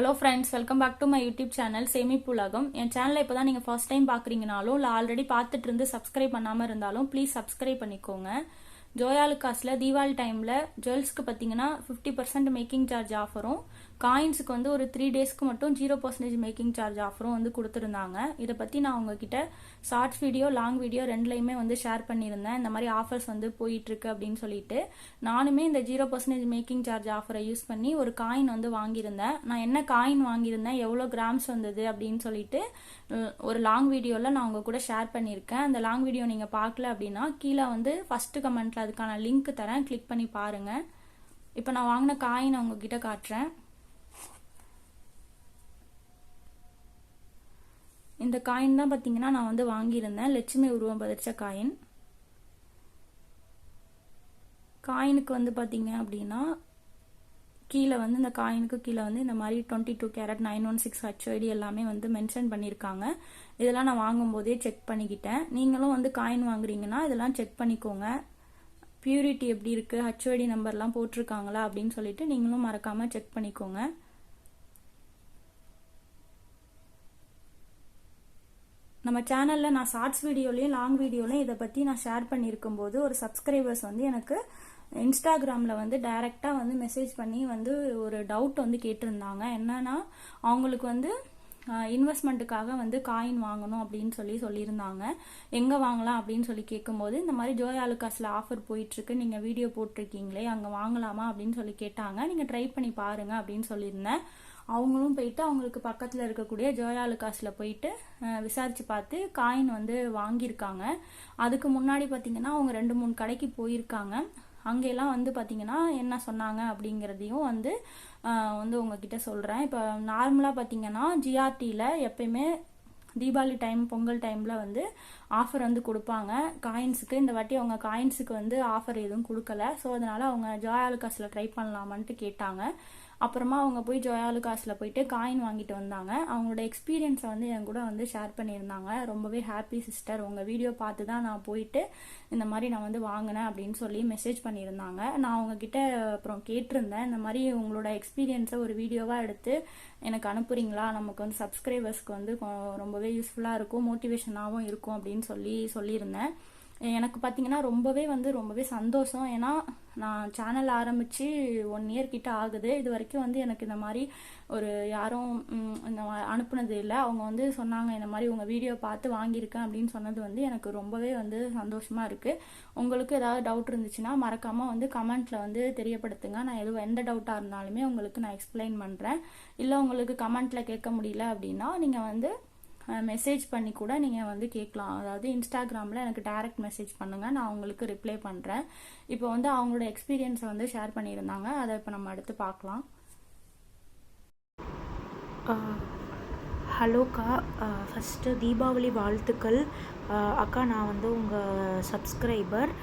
Hello friends, welcome back to my YouTube channel Semippulagam. என் சேனலை இப்போ தான் நீங்கள் ஃபர்ஸ்ட் டைம் பார்க்குறீங்கனாலும் இல்லை ஆல்ரெடி பார்த்துட்டு இருந்து சப்ஸ்கிரைப் பண்ணாமல் இருந்தாலும் ப்ளீஸ் சப்ஸ்கிரைப் பண்ணிக்கோங்க. ஜோயாலுக்காஸில் தீபாவளி டைமில் ஜுவல்ஸ்க்கு பார்த்தீங்கன்னா 50% மேக்கிங் சார்ஜ் ஆஃபரும், காயின்ஸுக்கு வந்து ஒரு 3 டேஸ்க்கு மட்டும் 0% மேக்கிங் சார்ஜ் ஆஃபரும் வந்து கொடுத்துருந்தாங்க. இதை பற்றி நான் உங்ககிட்ட ஷார்ட்ஸ் வீடியோ, லாங் வீடியோ ரெண்டுலையுமே வந்து ஷேர் பண்ணியிருந்தேன். இந்த மாதிரி ஆஃபர்ஸ் வந்து போயிட்டுருக்கு அப்படின்னு சொல்லிட்டு நானுமே இந்த 0% மேக்கிங் சார்ஜ் ஆஃபரை யூஸ் பண்ணி ஒரு காயின் வந்து வாங்கியிருந்தேன். நான் என்ன காயின் வாங்கியிருந்தேன், எவ்வளோ கிராம்ஸ் வந்தது அப்படின்னு சொல்லிட்டு ஒரு லாங் வீடியோவில் நான் உங்கள் கூட ஷேர் பண்ணியிருக்கேன். அந்த லாங் வீடியோ நீங்கள் பார்க்கல அப்படின்னா கீழே வந்து ஃபஸ்ட்டு கமெண்ட்டில் அதுக்கான லிங்க் தரேன், கிளிக் பண்ணி பாருங்கள். இப்போ நான் வாங்கின காயின் உங்ககிட்ட காட்டுறேன். இந்த காயின் தான் பார்த்தீங்கன்னா நான் வந்து வாங்கியிருந்தேன், லட்சுமி உருவம் பதிச்ச காயின். காயினுக்கு வந்து பார்த்தீங்க அப்படின்னா கீழே வந்து இந்த காயினுக்கு கீழே வந்து இந்த மாதிரி 22 கேரட் 916 HID எல்லாமே வந்து மென்ஷன் பண்ணியிருக்காங்க. இதெல்லாம் நான் வாங்கும்போதே செக் பண்ணிக்கிட்டேன். நீங்களும் வந்து காயின் வாங்குறீங்கன்னா இதெல்லாம் செக் பண்ணிக்கோங்க. பியூரிட்டி எப்படி இருக்குது, HID நம்பர்லாம் போட்டிருக்காங்களா அப்படின்னு சொல்லிட்டு நீங்களும் மறக்காமல் செக் பண்ணிக்கோங்க. நம்ம சேனலில் நான் ஷார்ட்ஸ் வீடியோலையும் லாங் வீடியோலையும் இதை பற்றி நான் ஷேர் பண்ணியிருக்கும் போது ஒரு சப்ஸ்கிரைபர்ஸ் வந்து எனக்கு இன்ஸ்டாகிராமில் வந்து டைரெக்டாக வந்து மெசேஜ் பண்ணி வந்து ஒரு டவுட் வந்து கேட்டிருந்தாங்க. என்னன்னா அவங்களுக்கு வந்து இன்வெஸ்ட்மெண்ட்டுக்காக வந்து காயின் வாங்கணும் அப்படின்னு சொல்லியிருந்தாங்க. எங்கே வாங்கலாம் அப்படின்னு சொல்லி கேட்கும்போது இந்த மாதிரி ஜோயாலுக்காஸில் ஆஃபர் போயிட்டுருக்கு, நீங்கள் வீடியோ போட்டிருக்கீங்களே அங்கே வாங்கலாமா அப்படின்னு சொல்லி கேட்டாங்க. நீங்கள் ட்ரை பண்ணி பாருங்கள் அப்படின்னு சொல்லியிருந்தேன். அவங்களும் போயிட்டு அவங்களுக்கு பக்கத்தில் இருக்கக்கூடிய ஜோயாலுக்காஸில் போயிட்டு விசாரித்து பார்த்து காயின் வந்து வாங்கியிருக்காங்க. அதுக்கு முன்னாடி பார்த்தீங்கன்னா அவங்க 2-3 கடைக்கு போயிருக்காங்க. அங்கெல்லாம் வந்து பார்த்தீங்கன்னா என்ன சொன்னாங்க அப்படிங்கிறதையும் வந்து உங்ககிட்ட சொல்கிறேன். இப்போ நார்மலாக பார்த்தீங்கன்னா ஜிஆர்டியில் எப்பயுமே தீபாவளி டைம், பொங்கல் டைமில் வந்து ஆஃபர் வந்து கொடுப்பாங்க காயின்ஸுக்கு. இந்த வாட்டி அவங்க காயின்ஸுக்கு வந்து ஆஃபர் எதுவும் கொடுக்கல. ஸோ அதனால் அவங்க ஜோயாலுக்காஸில் ட்ரை பண்ணலாமான்ட்டு கேட்டாங்க. அப்புறமா அவங்க போய் ஜோயாலுக்காஸில் போயிட்டு காயின் வாங்கிட்டு வந்தாங்க. அவங்களோட எக்ஸ்பீரியன்ஸை வந்து என் கூட வந்து ஷேர் பண்ணியிருந்தாங்க. ரொம்பவே ஹாப்பி சிஸ்டர், உங்கள் வீடியோ பார்த்து தான் நான் போயிட்டு இந்த மாதிரி நான் வந்து வாங்கினேன் அப்படின்னு சொல்லி மெசேஜ் பண்ணியிருந்தாங்க. நான் அவங்கக்கிட்ட அப்புறம் கேட்டிருந்தேன், இந்த மாதிரி உங்களோட எக்ஸ்பீரியன்ஸை ஒரு வீடியோவாக எடுத்து எனக்கு அனுப்புறீங்களா, நமக்கு வந்து சப்ஸ்கிரைபர்ஸ்க்கு வந்து ரொம்பவே யூஸ்ஃபுல்லாக இருக்கும், மோட்டிவேஷனாகவும் இருக்கும் அப்படின்னு சொல்லியிருந்தேன். எனக்கு பார்த்தீங்கன்னா ரொம்பவே சந்தோஷம். ஏன்னா நான் சேனல் ஆரம்பித்து 1 இயர் கிட்ட ஆகுது. இது வரைக்கும் வந்து எனக்கு இந்த மாதிரி ஒரு யாரும் இந்த அனுப்புனது இல்லை. அவங்க வந்து சொன்னாங்க இந்த மாதிரி உங்கள் வீடியோ பார்த்து வாங்கியிருக்கேன் அப்படின்னு சொன்னது வந்து எனக்கு ரொம்பவே வந்து சந்தோஷமாக இருக்குது. உங்களுக்கு ஏதாவது டவுட் இருந்துச்சுன்னா மறக்காமல் வந்து கமெண்ட்டில் வந்து தெரியப்படுத்துங்க. நான் எந்த டவுட்டாக இருந்தாலுமே உங்களுக்கு நான் எக்ஸ்பிளைன் பண்ணுறேன். இல்லை உங்களுக்கு கமெண்ட்டில் கேட்க முடியல அப்படின்னா நீங்கள் வந்து மெசேஜ் பண்ணி கூட நீங்கள் வந்து கேட்கலாம். அதாவது இன்ஸ்டாகிராமில் எனக்கு டைரக்ட் மெசேஜ் பண்ணுங்கள், நான் உங்களுக்கு ரிப்ளை பண்ணுறேன். இப்போ வந்து அவங்களோட எக்ஸ்பீரியன்ஸை வந்து ஷேர் பண்ணியிருந்தாங்க. அதை இப்போ நம்ம அடுத்து பார்க்கலாம். ஹலோக்கா, ஃபஸ்ட்டு தீபாவளி வாழ்த்துக்கள். அக்கா, நான் வந்து உங்கள் சப்ஸ்கிரைபர்.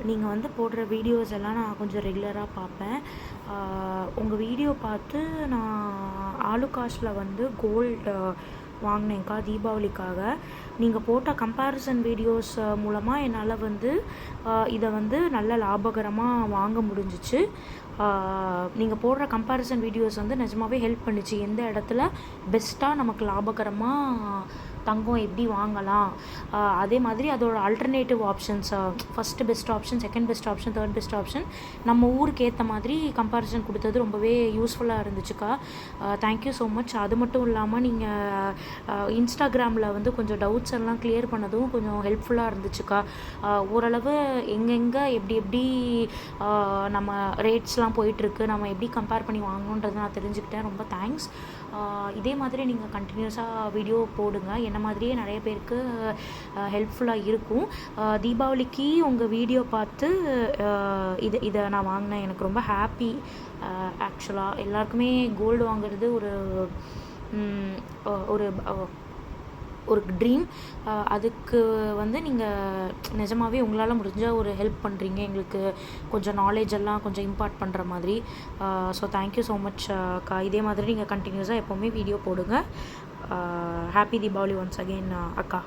நீங்கள் வந்து போடுற வீடியோஸ் எல்லாம் நான் கொஞ்சம் ரெகுலராக பார்ப்பேன். உங்கள் வீடியோ பார்த்து நான் ஆலுகாஸில் வந்து கோல்டு வாங்கினேங்க்கா தீபாவளிக்காக. நீங்கள் போட்ட கம்பேரிசன் வீடியோஸ் மூலமாக என்னால் வந்து இதை வந்து நல்ல லாபகரமாக வாங்க முடிஞ்சிச்சு. நீங்கள் போடுற கம்பேரிசன் வீடியோஸ் வந்து நிஜமாவே ஹெல்ப் பண்ணிச்சு. எந்த இடத்துல பெஸ்ட்டாக நமக்கு லாபகரமாக தங்கம் எப்படி வாங்கலாம், அதே மாதிரி அதோட alternative options, first best option, second best option, third best option நம்ம ஊருக்கு ஏற்ற மாதிரி கம்பேரிசன் கொடுத்தது ரொம்பவே யூஸ்ஃபுல்லாக இருந்துச்சுக்கா. Thank you so much. அது மட்டும் இல்லாமல் நீங்கள் இன்ஸ்டாகிராமில் வந்து கொஞ்சம் டவுட்ஸ் எல்லாம் கிளியர் பண்ணதும் கொஞ்சம் ஹெல்ப்ஃபுல்லாக இருந்துச்சுக்கா. ஓரளவு எங்கெங்கே எப்படி நம்ம ரேட்ஸ்லாம் போயிட்டுருக்கு, நம்ம எப்படி கம்பேர் பண்ணி வாங்கணுன்றதை நான் தெரிஞ்சுக்கிட்டேன். ரொம்ப தேங்க்ஸ். இதே மாதிரி நீங்கள் கண்டினியூஸாக வீடியோ போடுங்க. என்ன மாதிரியே நிறைய பேருக்கு ஹெல்ப்ஃபுல்லாக இருக்கும். தீபாவளிக்கு உங்கள் வீடியோ பார்த்து இதை நான் வாங்கினேன். எனக்கு ரொம்ப ஹாப்பி. ஆக்சுவலாக எல்லாருக்குமே கோல்டு வாங்குறது ஒரு ட்ரீம். அதுக்கு வந்து நீங்கள் நிஜமாகவே உங்களால் முடிஞ்ச ஒரு ஹெல்ப் பண்ணுறீங்க. எங்களுக்கு கொஞ்சம் நாலேஜ் எல்லாம் கொஞ்சம் இம்பார்ட் பண்ணுற மாதிரி. ஸோ தேங்க்யூ ஸோ மச் அக்கா. இதே மாதிரி நீங்கள் கண்டினியூஸாக எப்போவுமே வீடியோ போடுங்க. ஹாப்பி தீபாவளி ஒன்ஸ் அகெயின் அக்கா.